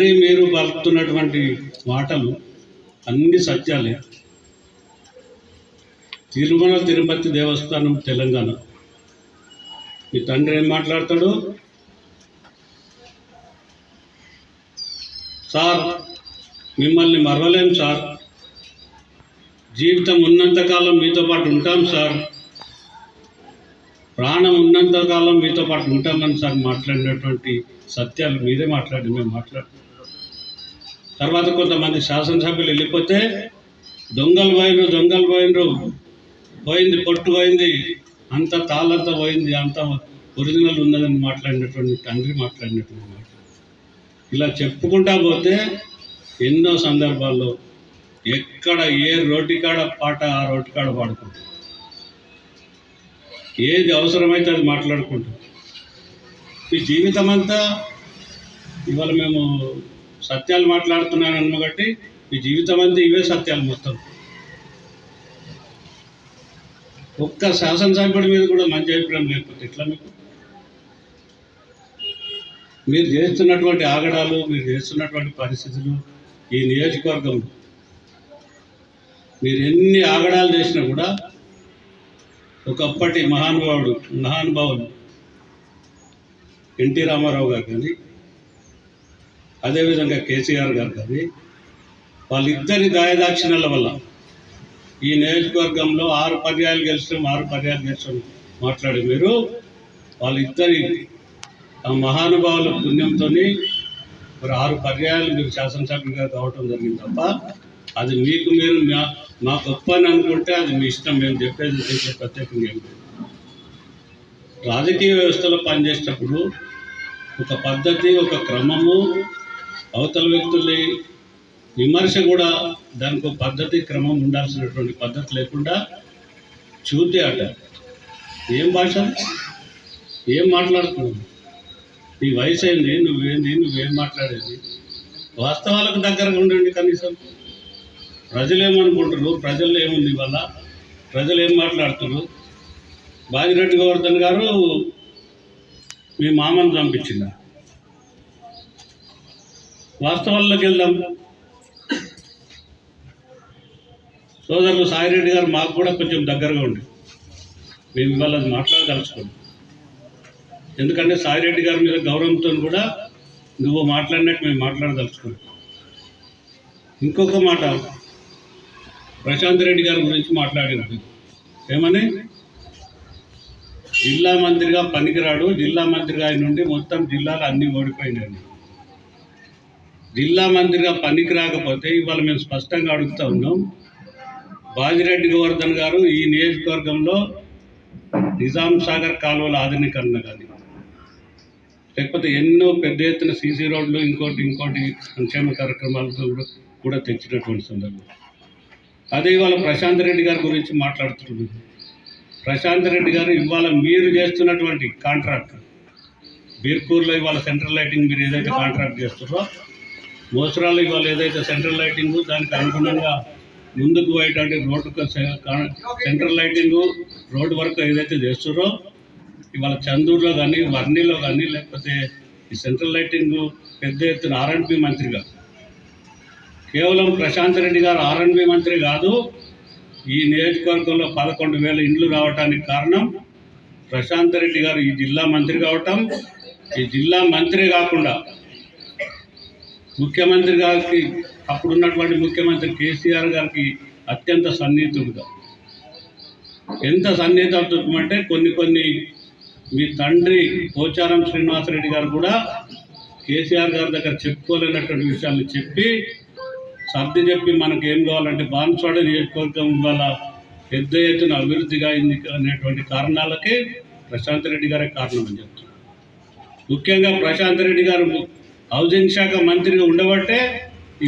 తండ్రి మీరు పలుకుతున్నటువంటి మాటలు అన్ని సత్యాలే. తిరుమల తిరుపతి దేవస్థానం తెలంగాణ. మీ తండ్రి ఏం మాట్లాడతాడు? సార్ మిమ్మల్ని మరవలేం సార్, జీవితం ఉన్నంతకాలం మీతో పాటు ఉంటాం సార్, ప్రాణం ఉన్నంతకాలం మీతో పాటు ఉంటామని సార్ మాట్లాడినటువంటి సత్యాలు మీరే మాట్లాడి మేము మాట్లాడు. తర్వాత కొంతమంది శాసనసభ్యులు వెళ్ళిపోతే దొంగలు పోయినరు, పోయింది పొట్టు పోయింది, అంత తాళంతా పోయింది, అంత ఒరిజినల్ ఉన్నదని మాట్లాడినటువంటి తండ్రి మాట్లాడినటువంటి మాట. ఇలా చెప్పుకుంటా పోతే ఎన్నో సందర్భాల్లో ఎక్కడ ఏ రోటికాడ పాట ఆ రోటికాడ పాడుకుంటాం, ఏది అవసరమైతే అది మాట్లాడుకుంటాం. ఈ జీవితం అంతా ఇవాళ మేము సత్యాలు మాట్లాడుతున్నాను అన్నబట్టి ఈ జీవితం అంతా ఇవే సత్యాలు మొత్తం. ఒక్క శాసనసభ్యుడి మీద కూడా మంచి అభిప్రాయం లేకపోతే ఎట్లా? మీరు చేస్తున్నటువంటి ఆగడాలు, మీరు చేస్తున్నటువంటి పరిస్థితులు, ఈ నియోజకవర్గంలో మీరు ఎన్ని ఆగడాలు చేసినా కూడా ఒకప్పటి మహానుభావులు ఎన్టీ రామారావు గారు కానీ, అదేవిధంగా కేసీఆర్ గారు కానీ, వాళ్ళిద్దరి దయాదాక్షిణ్యాల వల్ల ఈ నియోజకవర్గంలో 6 పర్యాయాలు గెలిచాం మాట్లాడి మీరు వాళ్ళిద్దరి ఆ మహానుభావుల పుణ్యంతో మరి 6 పర్యాయాలు మీరు శాసనసభ్యులుగా కావటం జరిగింది తప్ప అది మీకు మీరు మా గొప్ప అని అనుకుంటే అది మీ ఇష్టం. మేము చెప్పేది దీంట్లో ప్రత్యేకంగా ఏం లేదు. రాజకీయ వ్యవస్థలో పనిచేసేటప్పుడు ఒక పద్ధతి, ఒక క్రమము, అవతల వ్యక్తుల్ని విమర్శ కూడా దానికి ఒక పద్ధతి క్రమం ఉండాల్సినటువంటి పద్ధతి లేకుండా చూతే అట ఏం భాష, ఏం మాట్లాడుతున్నావు, నీ వయసు ఏంది, నువ్వేం మాట్లాడేది? వాస్తవాలకు దగ్గరగా ఉండండి. కనీసం ప్రజలు ఏమనుకుంటారు, ప్రజల్లో ఏముంది, వల్ల ప్రజలు ఏం మాట్లాడుతున్నారు? బాజిరెడ్డి గోవర్ధన్ గారు మీ మామను చంపించిందా? వాస్తవాల్లోకి వెళ్దాం. సోదరులు సాయిరెడ్డి గారు మాకు కూడా కొంచెం దగ్గరగా ఉండి మేము ఇవాళ అది మాట్లాడదలుచుకోండి. ఎందుకంటే సాయిరెడ్డి గారి మీద గౌరవంతో కూడా నువ్వు మాట్లాడినట్టు మేము మాట్లాడదలుచుకోండి. ఇంకొక మాట, ప్రశాంత్ రెడ్డి గారి గురించి మాట్లాడినాడు. ఏమని? జిల్లా మంత్రిగా పనికిరాడు, జిల్లా మంత్రిగా ఆయన నుండి మొత్తం జిల్లాలు అన్నీ ఓడిపోయినాయి. జిల్లా మంత్రిగా పనికి రాకపోతే ఇవాళ మేము స్పష్టంగా అడుగుతూ ఉన్నాం, బాజిరెడ్డి గోవర్ధన్ గారు ఈ నియోజకవర్గంలో నిజాం సాగర్ కాలువల ఆధునీకరణ కానీ, లేకపోతే ఎన్నో పెద్ద ఎత్తున సీసీ రోడ్లు ఇంకోటి సంక్షేమ కార్యక్రమాలతో కూడా తెచ్చినటువంటి సందర్భం. అదే ఇవాళ ప్రశాంత్ రెడ్డి గారి గురించి మాట్లాడుతున్నారు. ప్రశాంత్ రెడ్డి గారు ఇవాళ మీరు చేస్తున్నటువంటి కాంట్రాక్ట్ బీర్పూర్లో ఇవాళ సెంట్రల్ లైటింగ్ మీరు ఏదైతే కాంట్రాక్ట్ చేస్తున్నారో, మోసరాలు ఇవాళ ఏదైతే సెంట్రల్ లైటింగ్ దానికి అనుగుణంగా ముందుకు పోయేటువంటి road central lighting road work ఏదైతే చేస్తున్నారో, ఇవాళ చందూరులో కానీ, వర్ణిలో కానీ, లేకపోతే ఈ సెంట్రల్ లైటింగ్ పెద్ద ఎత్తున R&B మంత్రిగా, కేవలం ప్రశాంత్ రెడ్డి గారు R&B మంత్రి కాదు, ఈ నియోజకవర్గంలో 11,000 ఇండ్లు రావడానికి కారణం ప్రశాంత్ రెడ్డి గారు ఈ జిల్లా మంత్రి కావటం. ఈ జిల్లా మంత్రి కాకుండా ముఖ్యమంత్రి గారికి, అప్పుడున్నటువంటి ముఖ్యమంత్రి కేసీఆర్ గారికి అత్యంత సన్నిహితుడుగా, ఎంత సన్నిహితం అంటే కొన్ని మీ తండ్రి పోచారం శ్రీనివాసరెడ్డి గారు కూడా కేసీఆర్ గారి దగ్గర చెప్పుకోలేనటువంటి విషయాలు చెప్పి సర్ది చెప్పి మనకు ఏం కావాలంటే బాన్స్వాడ నియోజకవర్గం వల్ల పెద్ద ఎత్తున అభివృద్ధిగా అయింది అనేటువంటి కారణాలకే ప్రశాంత్ రెడ్డి గారే కారణం అని చెప్తున్నారు. ముఖ్యంగా ప్రశాంత్ రెడ్డి గారు హౌసింగ్ శాఖ మంత్రిగా ఉండబట్టే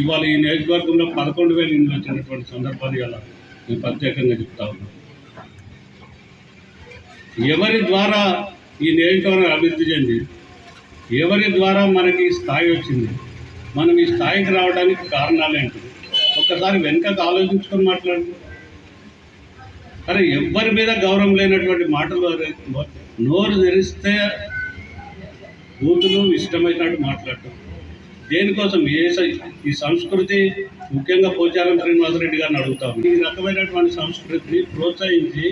ఇవాళ ఈ నియోజకవర్గంలో 11,000 ఇండ్లు వచ్చినటువంటి సందర్భాలు ఇలా నేను ప్రత్యేకంగా చెప్తా ఉన్నాను. ఎవరి ద్వారా ఈ నియోజకవర్గం అభివృద్ధి చెంది, ఎవరి ద్వారా మనకి స్థాయి వచ్చింది, మనం ఈ స్థాయికి రావడానికి కారణాలు ఏంటి? ఒక్కసారి వెనుకకు ఆలోచించుకొని మాట్లాడండి. అరే ఎవ్వరి మీద గౌరవం లేనటువంటి మాటలు నోరు తెరిస్తే బూతులు ఇష్టమైనట్టు మాట్లాడటం. దేనికోసం ఈ సంస్కృతి ముఖ్యంగా పోచారం శ్రీనివాసరెడ్డి గారిని అడుగుతాం. ఈ రకమైనటువంటి సంస్కృతిని ప్రోత్సహించి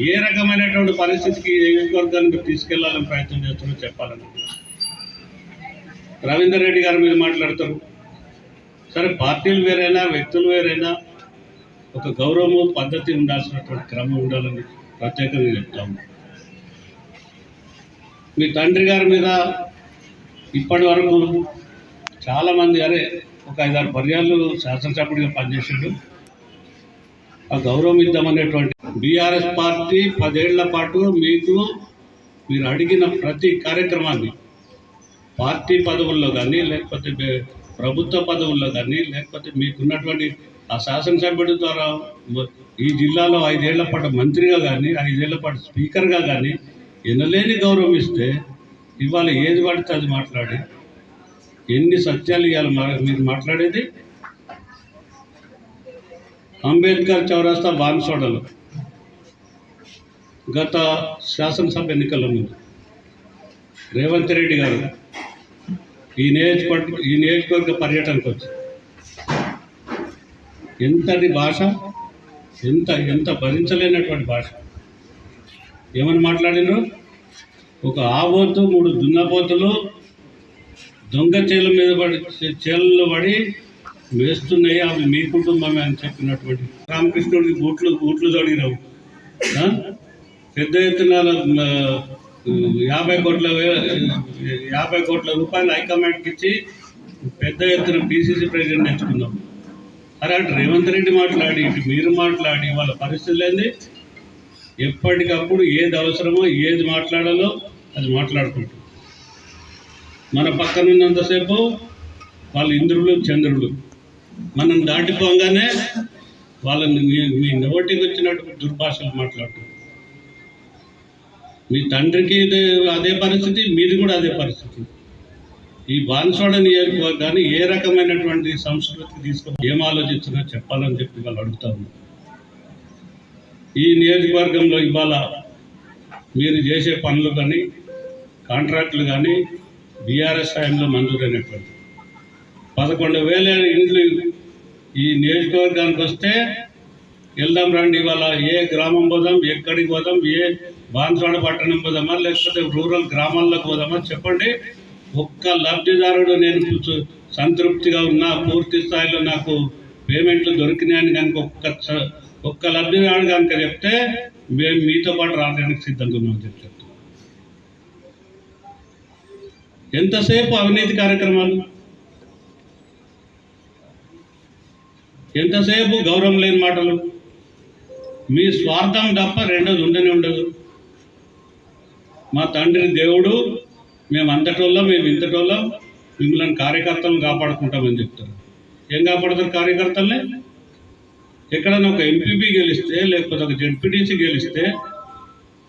ఏ రకమైనటువంటి పరిస్థితికి నియోజకవర్గానికి తీసుకెళ్లాలని ప్రయత్నం చేస్తారో చెప్పాలని. రవీందర్ రెడ్డి గారి మీద మాట్లాడతారు. సరే, పార్టీలు వేరైనా వ్యక్తులు వేరైనా ఒక గౌరవము పద్ధతి ఉండాల్సినటువంటి క్రమం ఉండాలని ప్రత్యేకంగా చెప్తాము. మీ తండ్రి గారి మీద ఇప్పటి వరకు చాలామంది ఒక 5-6 పర్యాలు శాసనసభ్యుడిగా పనిచేసాడు. ఆ గౌరవం ఇద్దామనేటువంటి బీఆర్ఎస్ పార్టీ 10 ఏళ్ల పాటు మీరు అడిగిన ప్రతి కార్యక్రమాన్ని పార్టీ పదవుల్లో కానీ, లేకపోతే ప్రభుత్వ పదవుల్లో కానీ, లేకపోతే మీకున్నటువంటి ఆ శాసనసభ్యుడి ద్వారా ఈ జిల్లాలో 5 ఏళ్ల పాటు మంత్రిగా కానీ, 5 ఏళ్ల పాటు స్పీకర్గా కానీ ఎనలేని గౌరవం ఇస్తే ఇవాళ ఏది పడితే అది మాట్లాడి ఎన్ని సత్యాలు ఇవ్వాలి మీరు మాట్లాడేది? అంబేద్కర్ చౌరస్తా బాన్సోడలో గత శాసనసభ ఎన్నికల ముందు రేవంత్ రెడ్డి గారు ఈ నియోజకవర్గ పర్యటనకు వచ్చి ఎంతటి భాష, ఎంత భరించలేనటువంటి భాష ఏమని మాట్లాడినారు? ఒక ఆబోతు 3 దున్నపోతులు దొంగ చేలలో పడి వేస్తున్నాయి, అవి మీ కుటుంబమే అని చెప్పినటువంటి రామకృష్ణుడికి బూట్లు తొడిగినావు. పెద్ద ఎత్తున 50 కోట్ల రూపాయలు హైకమాండ్కి ఇచ్చి పెద్ద ఎత్తున PCC ప్రెసిడెంట్ తెచ్చుకున్నాం. అటు రేవంత్ రెడ్డి మాట్లాడి, ఇటు మీరు మాట్లాడి వాళ్ళ పరిస్థితి లేని ఎప్పటికప్పుడు ఏది అవసరమో ఏది మాట్లాడాలో అది మాట్లాడుకుంటాం. మన పక్కన ఉన్నంతసేపు వాళ్ళు ఇంద్రులు చంద్రులు, మనం దాటిపోగానే వాళ్ళని మీ నోటికి వచ్చినట్టు దుర్భాషలు మాట్లాడుతారు. మీ తండ్రికి అదే పరిస్థితి, మీది కూడా అదే పరిస్థితి. ఈ బాన్సోడ నియోజకవర్గాన్ని ఏ రకమైనటువంటి సంస్కృతికి తీసుకుని ఏం ఆలోచిస్తున్నా చెప్పాలని చెప్పి వాళ్ళు అడుగుతా ఉన్నారు. ఈ నియోజకవర్గంలో ఇవాళ మీరు చేసే పనులు కానీ, కాంట్రాక్టులు కానీ బీఆర్ఎస్ హయాంలో మంజూరైనటువంటి 11,000 ఇండ్లు ఈ నియోజకవర్గానికి వస్తే వెళ్దాం రండి. ఇవాళ ఏ గ్రామం పోదాం, ఎక్కడికి పోదాం, ఏ బాన్సోడ పట్టణం పోదామా, లేకపోతే రూరల్ గ్రామాల్లోకి పోదామా చెప్పండి. ఒక్క లబ్ధిదారుడు నేను సంతృప్తిగా ఉన్నా, పూర్తి స్థాయిలో నాకు పేమెంట్లు దొరికినాయని కనుక ఒక్క లబ్ధిదారుడు కనుక చెప్తే మేము మీతో పాటు రావడానికి సిద్ధంగా ఉన్నామని చెప్తాం. ఎంతసేపు అవినీతి కార్యక్రమాలు, ఎంతసేపు గౌరవం లేని మాటలు, మీ స్వార్థం తప్ప రెండోది ఉండనే ఉండదు. మా తండ్రి దేవుడు, మేము అంతటోళ్ళం, మేము ఇంతటోళ్ళం, మిమ్మల్ని కార్యకర్తలను కాపాడుకుంటామని చెప్తారు. ఏం కాపాడుతారు కార్యకర్తల్ని? ఎక్కడైనా ఒక ఎంపీపీ గెలిస్తే, లేకపోతే ఒక జెడ్పీటీసీ గెలిస్తే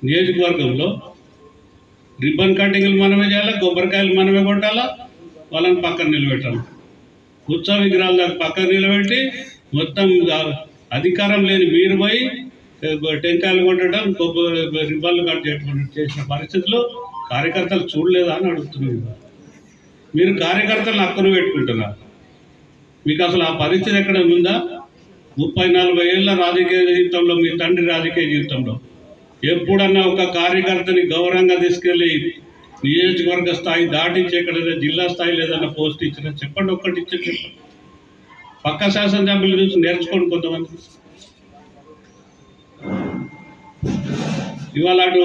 నియోజకవర్గంలో రిబ్బన్ కటింగ్లు మనమే చేయాలా, కొబ్బరికాయలు మనమే కొట్టాలా, వాళ్ళని పక్కన నిలబెట్టాలి. ఉత్సవ విగ్రహాల దాకా పక్కన నిలబెట్టి మొత్తం అధికారం లేని మీరు పోయి టెంకాయలు కొట్టడం, రిబ్బన్లు కట్ చేసిన పరిస్థితుల్లో కార్యకర్తలు చూడలేదా అని అడుగుతున్నారు. మీరు కార్యకర్తలను హక్కును పెట్టుకుంటున్నారు. మీకు అసలు ఆ పరిస్థితి ఎక్కడ ఉందా? 30-40 ఏళ్ళ రాజకీయ జీవితంలో, మీ తండ్రి రాజకీయ జీవితంలో ఎప్పుడన్నా ఒక కార్యకర్తని గౌరవంగా తీసుకెళ్ళి నియోజకవర్గ స్థాయి దాటించి ఎక్కడైనా జిల్లా స్థాయిలో ఏదైనా పోస్ట్ ఇచ్చినా చెప్పండి, ఒక్కటి ఇచ్చి చెప్పండి. పక్క శాసనసభ్యులు చూసి నేర్చుకోండి కొంతమంది. ఇవాళ అటు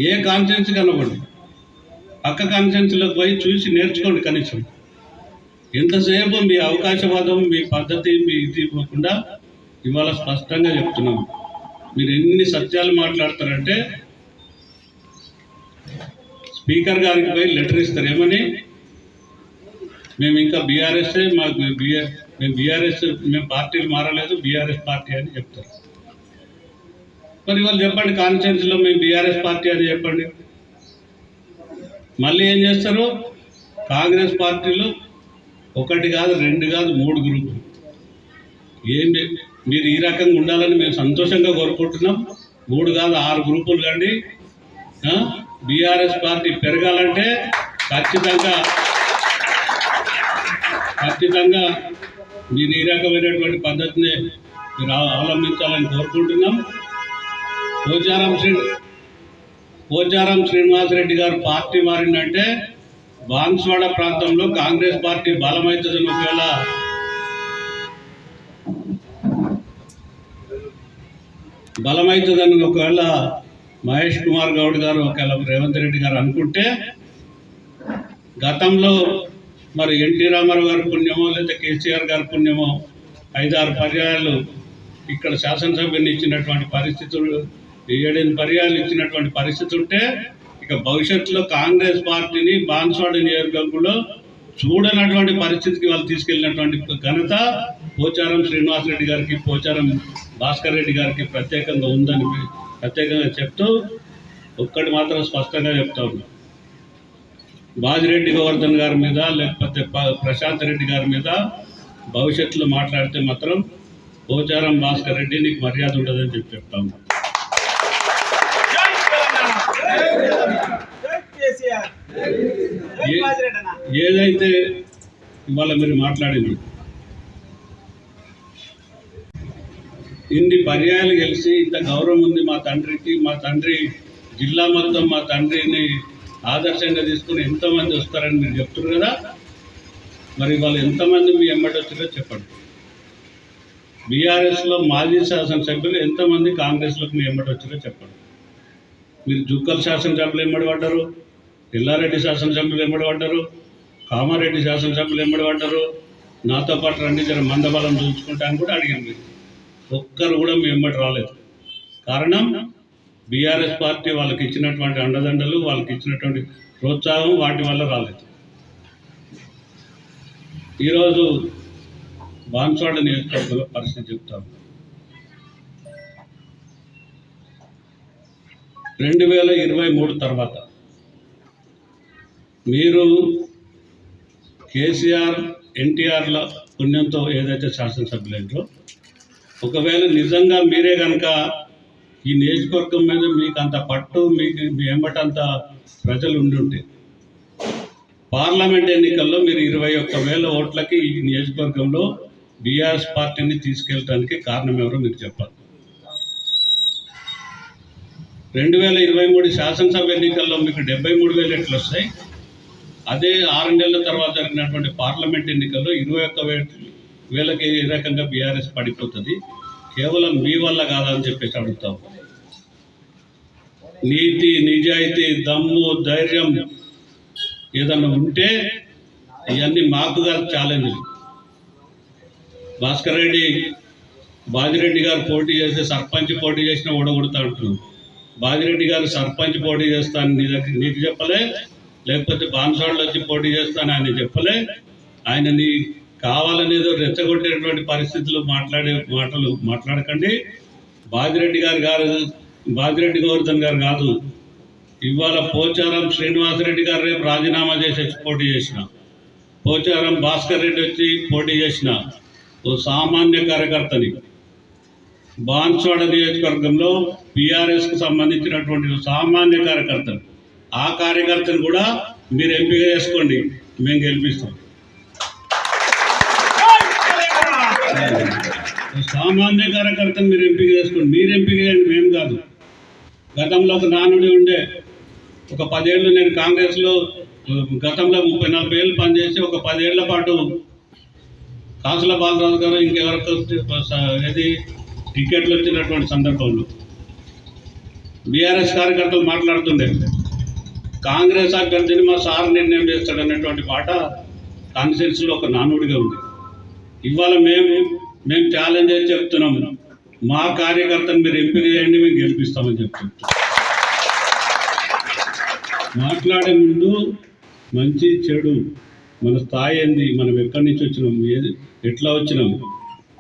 ఏ కాన్ఫరెన్స్ కనబడి పక్క కాన్ఫరెన్స్లోకి పోయి చూసి నేర్చుకోండి కనీసం. ఎంతసేపు మీ అవకాశవాదం, మీ పద్ధతి, మీ ఇది ఇవ్వకుండా ఇవాళ స్పష్టంగా చెప్తున్నాం. మీరు ఎన్ని సత్యాలు మాట్లాడతారంటే స్పీకర్ గారికి పోయి లెటర్ ఇస్తారు. ఏమని? మేము ఇంకా బీఆర్ఎస్ఏ, మేము పార్టీలు మారలేదు, బీఆర్ఎస్ పార్టీ అని చెప్తారు. మరి వాళ్ళు చెప్పండి, కాన్ఫరెన్స్లో మేము బీఆర్ఎస్ పార్టీ అని చెప్పండి. మళ్ళీ ఏం చేస్తారు? కాంగ్రెస్ పార్టీలు 1 కాదు, 2 కాదు, 3 గ్రూపులు. మీరు ఈ రకంగా ఉండాలని మేము సంతోషంగా కోరుకుంటున్నాం. 3 కాదు 6 గ్రూపులు కండి. బీఆర్ఎస్ పార్టీ పెరగాలంటే ఖచ్చితంగా ఖచ్చితంగా మీరు ఈ రకమైనటువంటి పద్ధతిని మీరు అవలంబించాలని కోరుకుంటున్నాం. పోచారం శ్రీనివాసరెడ్డి గారు పార్టీ మారిందంటే బాన్స్వాడ ప్రాంతంలో కాంగ్రెస్ పార్టీ బలమవుతుందని ఒకవేళ మహేష్ కుమార్ గౌడ్ గారు ఒకవేళ రేవంత్ రెడ్డి గారు అనుకుంటే, గతంలో మరి ఎన్టీ రామారావు గారి పుణ్యమో లేదా కేసీఆర్ గారి పుణ్యమో 5-6 పర్యాయాలు ఇక్కడ శాసనసభ్యుని ఇచ్చినటువంటి పరిస్థితులు, 7-8 పర్యాయాలు ఇచ్చినటువంటి పరిస్థితి ఉంటే, ఇక భవిష్యత్తులో కాంగ్రెస్ పార్టీని బాన్స్వాడ నియోజకవర్గంలో చూడనటువంటి పరిస్థితికి వాళ్ళు తీసుకెళ్ళినటువంటి ఘనత పోచారం శ్రీనివాసరెడ్డి గారికి, పోచారం భాస్కర్ రెడ్డి గారికి ప్రత్యేకంగా ఉందని ప్రత్యేకంగా చెప్తూ ఒక్కటి మాత్రం స్పష్టంగా చెప్తా ఉన్నాం. బాజిరెడ్డి గోవర్ధన్ గారి మీద లేకపోతే ప్రశాంత్ రెడ్డి గారి మీద భవిష్యత్తులో మాట్లాడితే మాత్రం పోచారం భాస్కర్ రెడ్డి నీకు మర్యాద ఉండదని చెప్తా ఉన్నాం. ఏదైతే ఇవాళ మీరు మాట్లాడింది ఇన్ని పర్యాయాలు గెలిచి ఇంత గౌరవం ఉంది మా తండ్రికి, మా తండ్రి జిల్లా మొత్తం మా తండ్రిని ఆదర్శంగా తీసుకుని ఎంతోమంది వస్తారని మీరు చెప్తున్నారు కదా, మరి వాళ్ళు ఎంతమంది మీ ఎమ్మటి వచ్చారో చెప్పండి. బీఆర్ఎస్లో మాజీ శాసనసభ్యులు ఎంతమంది కాంగ్రెస్లోకి మీ ఎమ్మటి వచ్చారో చెప్పండి. మీరు జుక్కల్ శాసనసభ్యులు ఎమ్మడి పడ్డారు, ఎల్లారెడ్డి శాసనసభ్యులు ఎమ్మడి పడ్డారు, కామారెడ్డి శాసనసభ్యులు ఎమ్మడి పడ్డారు, నాతో పాటు రండి జర మందబలం చూసుకుంటాను కూడా అడిగాను. మీరు ఒక్కరు కూడా మీ ఎమ్మటి రాలేదు. కారణం బీఆర్ఎస్ పార్టీ వాళ్ళకి ఇచ్చినటువంటి అండదండలు, వాళ్ళకి ఇచ్చినటువంటి ప్రోత్సాహం వాటి వల్ల రాలేదు. ఈరోజు బాన్స్వాడ నియోజకవర్గంలో పరిస్థితి చెప్తాను. 2023 తర్వాత మీరు కేసీఆర్ ఎన్టీఆర్ల పుణ్యంతో ఏదైతే శాసనసభ్యులైందో, ఒకవేళ నిజంగా మీరే కనుక ఈ నియోజకవర్గం మీద మీకు అంత పట్టు, మీకు మీ ఎంబటంత ప్రజలు ఉండుంటే పార్లమెంట్ ఎన్నికల్లో మీరు 21,000 ఓట్లకి ఈ నియోజకవర్గంలో బీఆర్ఎస్ పార్టీని తీసుకెళ్ళడానికి కారణం ఎవరో మీరు చెప్పాలి. 2023 శాసనసభ ఎన్నికల్లో మీకు 73,000 ఎట్లు వస్తాయి. అదే 6 నెలల తర్వాత జరిగినటువంటి పార్లమెంట్ ఎన్నికల్లో 21,000కి ఏ రకంగా బీఆర్ఎస్ పడిపోతుంది. కేవలం మీ వల్ల కాదని చెప్పేసి అడుగుతాం. నీతి, నిజాయితీ, దమ్ము, ధైర్యం ఏదన్నా ఉంటే ఇవన్నీ మాకు కాదు ఛాలెంజ్. భాస్కర్ రెడ్డి, బాజిరెడ్డి గారు పోటీ చేస్తే సర్పంచ్ పోటీ చేసినా ఓడగొడతా అంటున్నాను. బాజిరెడ్డి గారు సర్పంచ్ పోటీ చేస్తాను నీకు చెప్పలే, లేకపోతే బాన్స్వాడలో వచ్చి పోటీ చేస్తాను ఆయన చెప్పలే. ఆయనని కావాలనేదో రెచ్చగొట్టేటువంటి పరిస్థితులు మాటలు మాట్లాడకండి. బాజిరెడ్డి గోవర్ధన్ గారు కాదు, ఇవాళ పోచారం శ్రీనివాసరెడ్డి గారు రేపు రాజీనామా చేసి వచ్చి పోటీ చేసిన, పోచారం భాస్కర్ రెడ్డి వచ్చి పోటీ చేసిన ఓ సామాన్య కార్యకర్తని బాన్స్వాడ నియోజకవర్గంలో బీఆర్ఎస్కు సంబంధించినటువంటి సామాన్య కార్యకర్తను, ఆ కార్యకర్తను కూడా మీరు ఎంపిక చేసుకోండి, మేము గెలిపిస్తాం. సామాన్య కార్యకర్తను మీరు ఎంపిక చేసుకోండి, మీరు ఎంపిక చేయండి, మేము కాదు. గతంలో ఒక నానుడి ఉండే, ఒక 10 ఏళ్ళు నేను కాంగ్రెస్లో గతంలో 30-40 ఏళ్ళు పనిచేసి ఒక 10 ఏళ్ల పాటు కాసుల బాలరాజు గారు ఇంకెవరికి ఏది టికెట్లు వచ్చినటువంటి సందర్భంలో బీఆర్ఎస్ కార్యకర్తలు మాట్లాడుతుండే, కాంగ్రెస్ అభ్యర్థిని మా సార్ నిర్ణయం చేస్తాడనేటువంటి మాట కాన్స్టిట్యూన్సీలో ఒక నానుడిగా ఉంది. ఇవాళ మేము ఛాలెంజ్ చేసి చెప్తున్నాము, మా కార్యకర్తను మీరు ఎంపిక చేయండి, మేము గెలిపిస్తామని చెప్తున్నాం. మాట్లాడే ముందు మంచి చెడు, మన స్థాయి ఏంది, మనం ఎక్కడి నుంచి వచ్చినాం, ఎట్లా వచ్చినాం,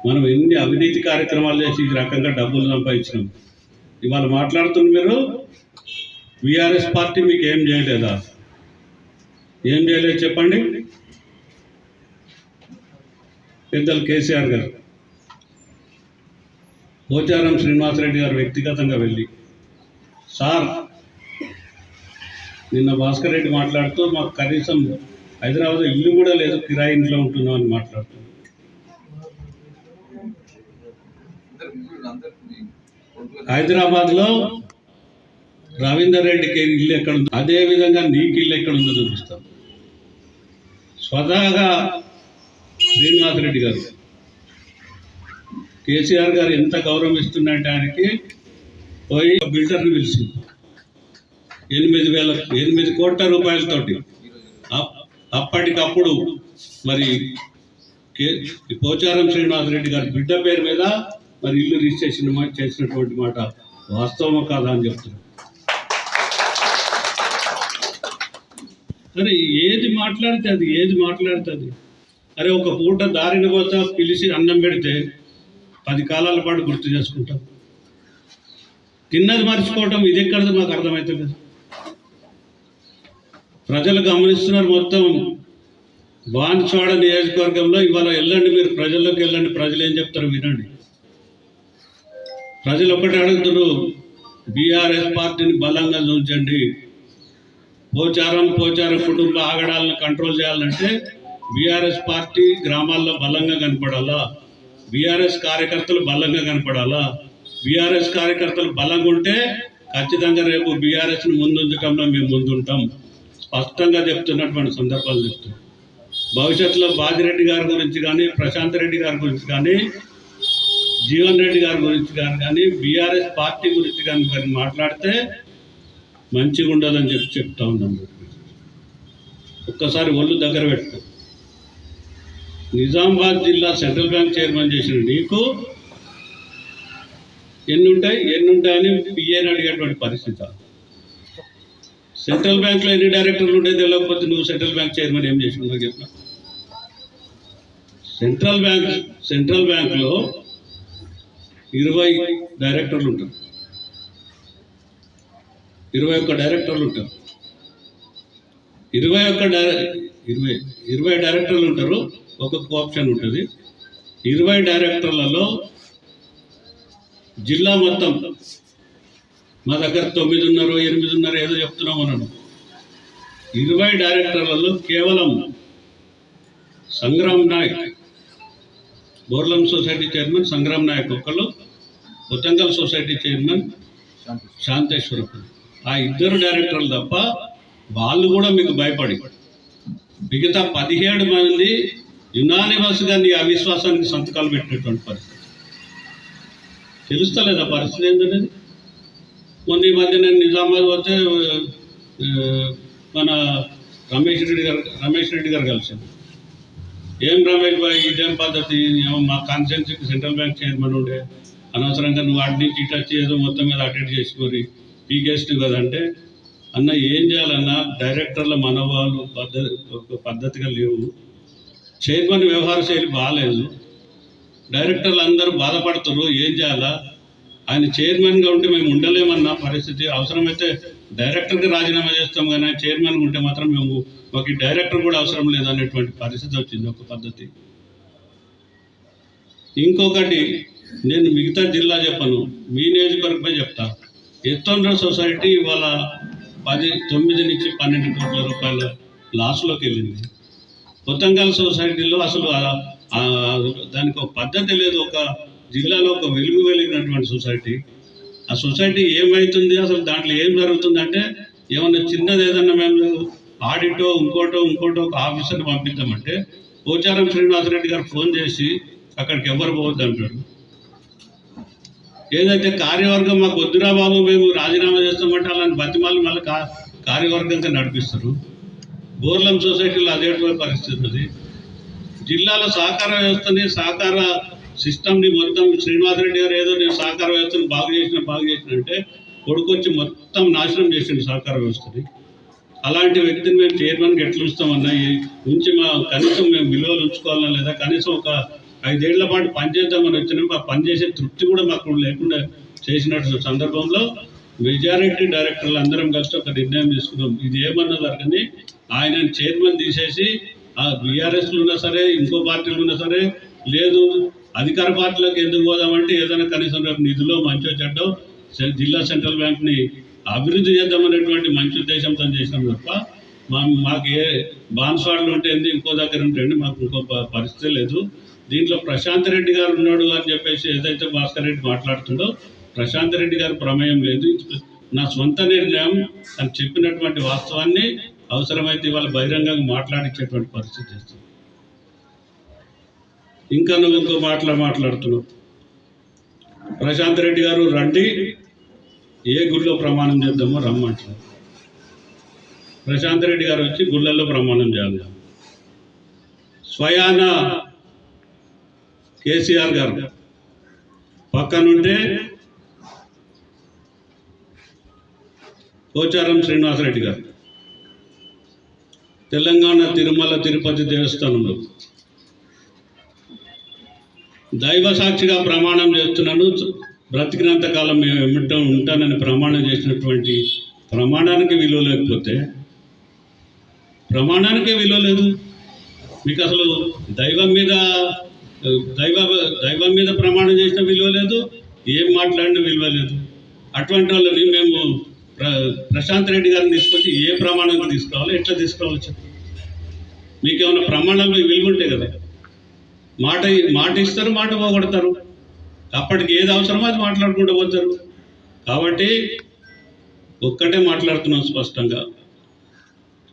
మనం ఎన్ని అవినీతి కార్యక్రమాలు చేసి ఈ రకంగా డబ్బులు సంపాదించినాం. ఇవాళ మాట్లాడుతున్న మీరు బీఆర్ఎస్ పార్టీ మీకు ఏం చేయలేదా? ఏం చేయలేదు చెప్పండి. పెద్దలు కేసీఆర్ గారు పోచారం శ్రీనివాసరెడ్డి గారు వ్యక్తిగతంగా వెళ్ళి, సార్ నిన్న భాస్కర్ రెడ్డి మాట్లాడుతూ మాకు కనీసం హైదరాబాద్లో ఇల్లు కూడా లేదు, కిరాయి ఇంట్లో ఉంటున్నాం అని మాట్లాడుతున్నాం. హైదరాబాద్లో రవీందర్ రెడ్డికి ఇల్లు ఎక్కడ ఉందో అదే విధంగా నీకు ఇల్లు ఎక్కడ ఉందో చూపిస్తాం. స్వతహాగా శ్రీనివాసరెడ్డి గారు కేసీఆర్ గారు ఎంత గౌరవం ఇస్తుందంటే ఆయనకి పోయి బిల్డర్ని పిలిచింది 8 కోట్ల రూపాయలతోటి. అప్పటికప్పుడు మరి పోచారం శ్రీనివాసరెడ్డి గారి బిడ్డ పేరు మీద మరి ఇల్లు రిజిస్ట్రేషన్ చేసినటువంటి మాట వాస్తవమో కాదా అని చెప్తున్నారు. అరే ఏది మాట్లాడుతుంది అరే ఒక పూట దారిని పోతా పిలిచి అన్నం పెడితే 10 కాలాల పాటు గుర్తు చేసుకుంటాం. తిన్నది మర్చిపోవటం ఇది ఎక్కడదో మాకు అర్థమవుతుంది. ప్రజలు గమనిస్తున్నారు. మొత్తం బాన్స్వాడ నియోజకవర్గంలో ఇవాళ వెళ్ళండి, మీరు ప్రజల్లోకి వెళ్ళండి, ప్రజలు ఏం చెప్తారో వినండి. ప్రజలు ఒకటి అడుగుతారు, బీఆర్ఎస్ పార్టీని బలంగా చూంచండి. పోచారం కుటుంబ ఆగడాలను కంట్రోల్ చేయాలంటే బీఆర్ఎస్ పార్టీ గ్రామాల్లో బలంగా కనపడాలా, బీఆర్ఎస్ కార్యకర్తలు బలంగా కనపడాలా. బీఆర్ఎస్ కార్యకర్తలు బలంగా ఉంటే ఖచ్చితంగా రేపు బీఆర్ఎస్ని ముందుంచడంలో మేము ముందుంటాం. స్పష్టంగా చెప్తున్నటువంటి సందర్భాలు చెప్తున్నాం. భవిష్యత్తులో బాజిరెడ్డి గారి గురించి కానీ, ప్రశాంత్ రెడ్డి గారి గురించి కానీ, జీవన్ రెడ్డి గారి గురించి కానీ బీఆర్ఎస్ పార్టీ గురించి కానీ మాట్లాడితే మంచిగా ఉండదని చెప్తా ఉన్నాం. ఒక్కసారి ఒళ్ళు దగ్గర పెట్టు. నిజామాబాద్ జిల్లా సెంట్రల్ బ్యాంక్ చైర్మన్ చేసిన నీకు ఎన్ని ఉంటాయని పిఏని అడిగేటువంటి పరిస్థితి. సెంట్రల్ బ్యాంక్లో ఎన్ని డైరెక్టర్లు ఉంటాయి తెలియకపోతే నువ్వు సెంట్రల్ బ్యాంక్ చైర్మన్ ఏం చేసినావు చెప్పిన. సెంట్రల్ బ్యాంక్లో 20 డైరెక్టర్లు ఉంటారు, 21 డైరెక్టర్లు ఉంటారు. 20 డైరెక్టర్లు ఉంటారు, ఒక్కొక్క ఆప్షన్ ఉంటుంది. 20 డైరెక్టర్లలో జిల్లా మొత్తం మా దగ్గర 9 ఉన్నారు, 8 ఉన్నారు, ఏదో చెప్తున్నాం అన్నాడు. 20 డైరెక్టర్లలో కేవలం సంగ్రామ్ నాయక్, బోర్లం సొసైటీ చైర్మన్ సంగ్రామ్ నాయక్ ఒకళ్ళు, కొత్తంగల్ సొసైటీ చైర్మన్ శాంతేశ్వరపు, ఆ 2 డైరెక్టర్లు తప్ప వాళ్ళు కూడా మీకు భయపడి మిగతా 17 మంది యునానిమస్గా నీ అవిశ్వాసానికి సంతకాలు పెట్టినటువంటి పరిస్థితి. తెలుస్తలేదా పరిస్థితి ఏంటనేది? మొన్న ఈ మధ్య నేను నిజామాబాద్ వస్తే మన రమేష్ రెడ్డి గారు కలిసాను. ఏం రమేష్ భాయ్ ఇదేం పద్ధతి, మా కాన్స్టిట్యున్సీకి సెంట్రల్ బ్యాంక్ చైర్మన్ ఉండే, అనవసరంగా నువ్వు అటు నుంచి ఇటు వచ్చి ఏదో మొత్తం మీద అటెండ్ చేసుకొని పీకేస్ట్ కదంటే, అన్న ఏం చేయాలన్నా డైరెక్టర్ల మనోభావాలు పద్ధతిగా లేవు, చైర్మన్ వ్యవహార శైలి బాగాలేదు, డైరెక్టర్లు అందరూ బాధపడుతున్నారు, ఏం చేయాలా, ఆయన చైర్మన్గా ఉంటే మేము ఉండలేమన్న పరిస్థితి, అవసరమైతే డైరెక్టర్కి రాజీనామా చేస్తాం కానీ చైర్మన్ ఉంటే మాత్రం మాకు ఈ డైరెక్టర్ కూడా అవసరం లేదనేటువంటి పరిస్థితి వచ్చింది ఒక పద్ధతి. ఇంకొకటి నేను మిగతా జిల్లా చెప్పను, మీ నియోజకవర్గమే చెప్తా. ఎత్తొండ్ర సొసైటీ ఇవాళ 9 నుంచి 12 కోట్ల రూపాయల లాస్లోకి వెళ్ళింది. కొత్తంగల్ సొసైటీలో అసలు దానికి ఒక పద్ధతి లేదు. ఒక జిల్లాలో ఒక వెలుగు వెలిగినటువంటి సొసైటీ, ఆ సొసైటీ ఏమవుతుంది, అసలు దాంట్లో ఏం జరుగుతుందంటే, ఏమన్నా చిన్నది ఏదన్నా మేము ఆడిటో ఇంకోటో ఒక ఆఫీసర్ని పంపిద్దామంటే పోచారం శ్రీనివాసరెడ్డి గారు ఫోన్ చేసి అక్కడికి ఎవరు పోవద్దు అంటాడు. ఏదైతే కార్యవర్గం మాకు వద్దురా బాబు మేము రాజీనామా చేస్తామంటే అలాంటి బతిమాలు మళ్ళీ కార్యవర్గంగా నడిపిస్తారు. బోర్లం సొసైటీలో అదేటువంటి పరిస్థితి ఉంది. జిల్లాలో సహకార వ్యవస్థని, సహకార సిస్టమ్ని మొత్తం శ్రీనివాసరెడ్డి గారు ఏదో నేను సహకార వ్యవస్థను బాగు చేసిన అంటే కొడుకొచ్చి మొత్తం నాశనం చేసిండు సహకార వ్యవస్థని. అలాంటి వ్యక్తిని మేము చైర్మన్కి ఎట్లా ఉంచుతామన్నా, ఉంచి కనీసం మేము విలువలు ఉంచుకోవాలన్నా లేదా కనీసం ఒక 5 ఏళ్ల పాటు పనిచేద్దామని వచ్చినాం. ఆ పనిచేసే తృప్తి కూడా మాకు లేకుండా చేసినట్టు సందర్భంలో మెజారిటీ డైరెక్టర్లు అందరం కలిసి ఒక నిర్ణయం తీసుకున్నాం. ఇది ఏమన్నా జరగని ఆయన చైర్మన్ తీసేసి ఆ బీఆర్ఎస్లు ఉన్నా సరే, ఇంకో పార్టీలు ఉన్నా సరే, లేదు అధికార పార్టీలోకి ఎందుకు పోదామంటే ఏదైనా కనీసం రేపు నిధులో మంచో చెడ్డో జిల్లా సెంట్రల్ బ్యాంక్ని అభివృద్ధి చేద్దామనేటువంటి మంచి ఉద్దేశంతో చేసినాం తప్ప మాకు ఏ బాన్స్వాడలు ఉంటేంది, ఇంకో దగ్గర ఉంటేండి, మాకు ఇంకో పరిస్థితి లేదు. దీంట్లో ప్రశాంత్ రెడ్డి గారు ఉన్నాడు అని చెప్పేసి ఏదైతే భాస్కర్ రెడ్డి మాట్లాడుతుండో, ప్రశాంత్ రెడ్డి గారి ప్రమేయం లేదు. నా సొంత నిర్ణయం అని చెప్పినటువంటి వాస్తవాన్ని అవసరమైతే ఇవాళ బహిరంగంగా మాట్లాడించేటువంటి పరిస్థితి చేస్తుంది. ఇంకా నువ్వు ఇంకో మాట్లాడుతున్నావు. ప్రశాంత్ రెడ్డి గారు రండి, ఏ గుళ్ళో ప్రమాణం చేద్దామో రమ్మంటున్నారు. ప్రశాంత్ రెడ్డి గారు వచ్చి గుళ్ళల్లో ప్రమాణం చేయాలి. స్వయాన కేసీఆర్ గారు పక్కనుంటే పోచారం శ్రీనివాసరెడ్డి గారు తెలంగాణ తిరుమల తిరుపతి దేవస్థానంలో దైవ సాక్షిగా ప్రమాణం చేస్తున్నాను, బ్రతికినంత కాలం మేము ఏమిటో ఉంటానని ప్రమాణం చేసినటువంటి ప్రమాణానికి విలువ లేకపోతే ప్రమాణానికే విలువ లేదు. మీకు అసలు దైవం మీద ప్రమాణం చేసిన విలువ లేదు, ఏం మాట్లాడిన విలువ లేదు. అటువంటి వాళ్ళని మేము ప్రశాంత్ రెడ్డి గారిని తీసుకొచ్చి ఏ ప్రమాణానికి తీసుకురావాలి, ఎట్లా తీసుకురావాలి చెప్పు. మీకేమైనా ప్రమాణాలు విలువ ఉంటాయి కదా. మాట ఇస్తారు, మాట పోగొడతారు. అప్పటికి ఏది అవసరమో అది మాట్లాడుకుంటూ పోతారు. కాబట్టి ఒక్కటే మాట్లాడుతున్నాం స్పష్టంగా,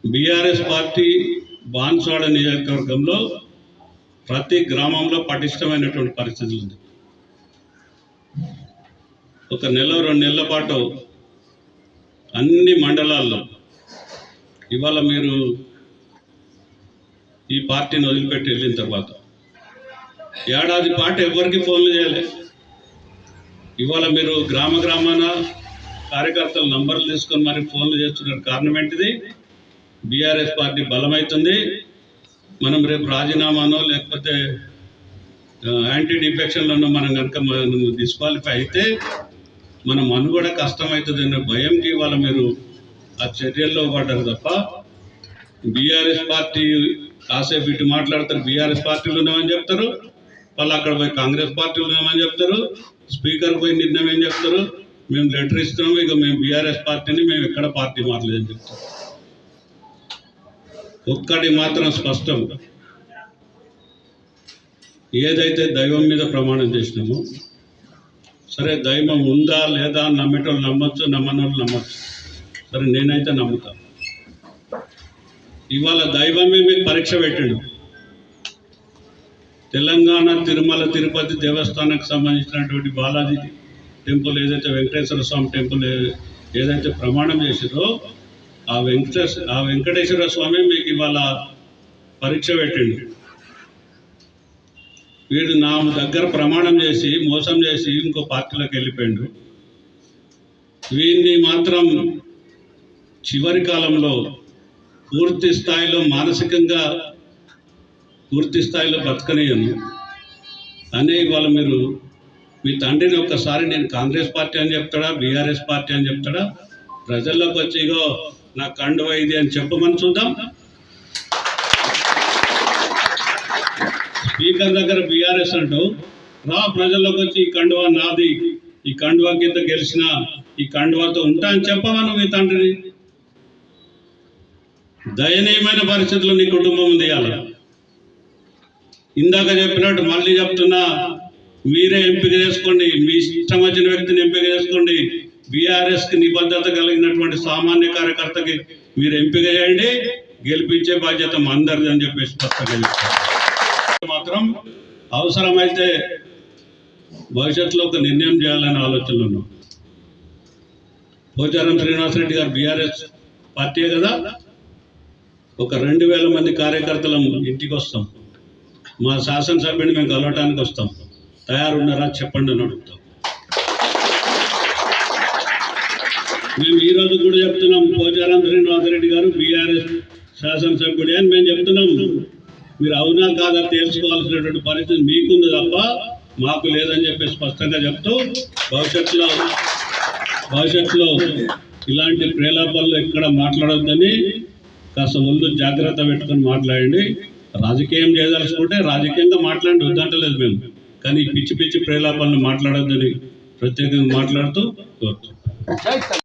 బీఆర్ఎస్ పార్టీ బాన్స్వాడ నియోజకవర్గంలో ప్రతి గ్రామంలో పటిష్టమైనటువంటి పరిస్థితులు ఉంది. ఒక నెల 2 నెలల పాటు అన్ని మండలాల్లో ఇవాళ మీరు ఈ పార్టీని వదిలిపెట్టి వెళ్ళిన తర్వాత ఏడాది పాటు ఎవరికి ఫోన్లు చేయలే. ఇవాళ మీరు గ్రామాన కార్యకర్తల నంబర్లు తీసుకొని మరి ఫోన్లు చేస్తున్నారు. కారణం ఏంటిది? బీఆర్ఎస్ పార్టీ బలమవుతుంది. మనం రేపు రాజీనామానో లేకపోతే యాంటీ డిఫెక్షన్లోనో మనం కనుక డిస్క్వాలిఫై అయితే మన మనుగడ కష్టమవుతుంది అనే భయంకి ఇవాళ మీరు ఆ చర్యల్లో పడ్డారు తప్ప, బీఆర్ఎస్ పార్టీ కాసేపు ఇటు మాట్లాడతారు, బీఆర్ఎస్ పార్టీలు ఉన్నామని చెప్తారు, వాళ్ళు అక్కడ పోయి కాంగ్రెస్ పార్టీలు ఉన్నామని చెప్తారు, స్పీకర్ పోయి నిర్ణయం ఏం చెప్తారు, మేము లెటర్ ఇస్తున్నాము, ఇక మేము బీఆర్ఎస్ పార్టీని మేము ఎక్కడ పార్టీ మారలేదని చెప్తాం. ఒక్కటి మాత్రం స్పష్టం, ఏదైతే దైవం మీద ప్రమాణం చేసినామో, సరే దైవం ఉందా లేదా నమ్మేటోళ్ళు నమ్మచ్చు, నమ్మనోళ్ళు నమ్మచ్చు. సరే నేనైతే నమ్ముతాను. ఇవాళ దైవమే మీకు పరీక్ష పెట్టిండు. తెలంగాణ తిరుమల తిరుపతి దేవస్థానానికి సంబంధించినటువంటి బాలాజీ టెంపుల్ ఏదైతే వెంకటేశ్వర స్వామి టెంపుల్ ఏదైతే ప్రమాణం చేసిరో ఆ వెంకటేశ్వర స్వామి మీకు ఇవాళ పరీక్ష పెట్టిండు. వీడు నా దగ్గర ప్రమాణం చేసి మోసం చేసి ఇంకో పార్టీలోకి వెళ్ళిపోయిండు. వీడిని మాత్రం చివరి కాలంలో పూర్తి స్థాయిలో మానసికంగా పూర్తి స్థాయిలో బతకనియను అనే ఇవాళ మీరు మీ తండ్రిని ఒక్కసారి నేను కాంగ్రెస్ పార్టీ అని చెప్తాడా, బీఆర్ఎస్ పార్టీ అని చెప్తాడా, ప్రజల్లోకి వచ్చి ఇగో నా కండువా ఇది అని చెప్పమని చూద్దాం. స్పీకర్ దగ్గర బీఆర్ఎస్ అంటూ రా ప్రజల్లోకి వచ్చి ఈ కండువా నాది, ఈ కండువా కింద గెలిచిన ఈ కండువాతో ఉంటా అని చెప్పమను మీ తండ్రిని. దయనీయమైన పరిస్థితుల్లో నీ కుటుంబం ఉంది. అలా ఇందాక చెప్పినట్టు మళ్ళీ చెప్తున్నా, మీరే ఎంపిక చేసుకోండి, మీ ఇష్టం వచ్చిన వ్యక్తిని ఎంపిక చేసుకోండి. బీఆర్ఎస్కి నిబద్ధత కలిగినటువంటి సామాన్య కార్యకర్తకి మీరు ఎంపిక చేయండి, గెలిపించే బాధ్యత అందరిది అని చెప్పేసి స్పష్టంగా మాత్రం అవసరమైతే భవిష్యత్తులో ఒక నిర్ణయం చేయాలనే ఆలోచనలు ఉన్నాం. పోచారం శ్రీనివాసరెడ్డి గారు బీఆర్ఎస్ పార్టీ కదా, ఒక 2000 మంది కార్యకర్తలం ఇంటికి వస్తాం, మా శాసనసభ్యుని మేము కలవటానికి వస్తాం, తయారున్నారా చెప్పండి అని అడుగుతాం. మేము ఈరోజు కూడా చెప్తున్నాం, పోచారం శ్రీనివాసరెడ్డి గారు బీఆర్ఎస్ శాసనసభ్యుడే అని మేము చెప్తున్నాం. మీరు అవునా కాదా తేల్చుకోవాల్సినటువంటి పరిస్థితి మీకుంది తప్ప మాకు లేదని చెప్పి స్పష్టంగా చెప్తూ భవిష్యత్తులో ఇలాంటి ప్రేలాపాల్లో ఎక్కడ మాట్లాడొద్దని కాస్త ఒళ్ళు జాగ్రత్త పెట్టుకొని మాట్లాడండి. రాజకీయం చేయదలుచుకుంటే రాజకీయంగా మాట్లాడి వద్దంటలేదు మేము, కానీ పిచ్చి ప్రేలాపాలను మాట్లాడొద్దని ప్రత్యేకంగా మాట్లాడుతూ కోరుతున్నాం.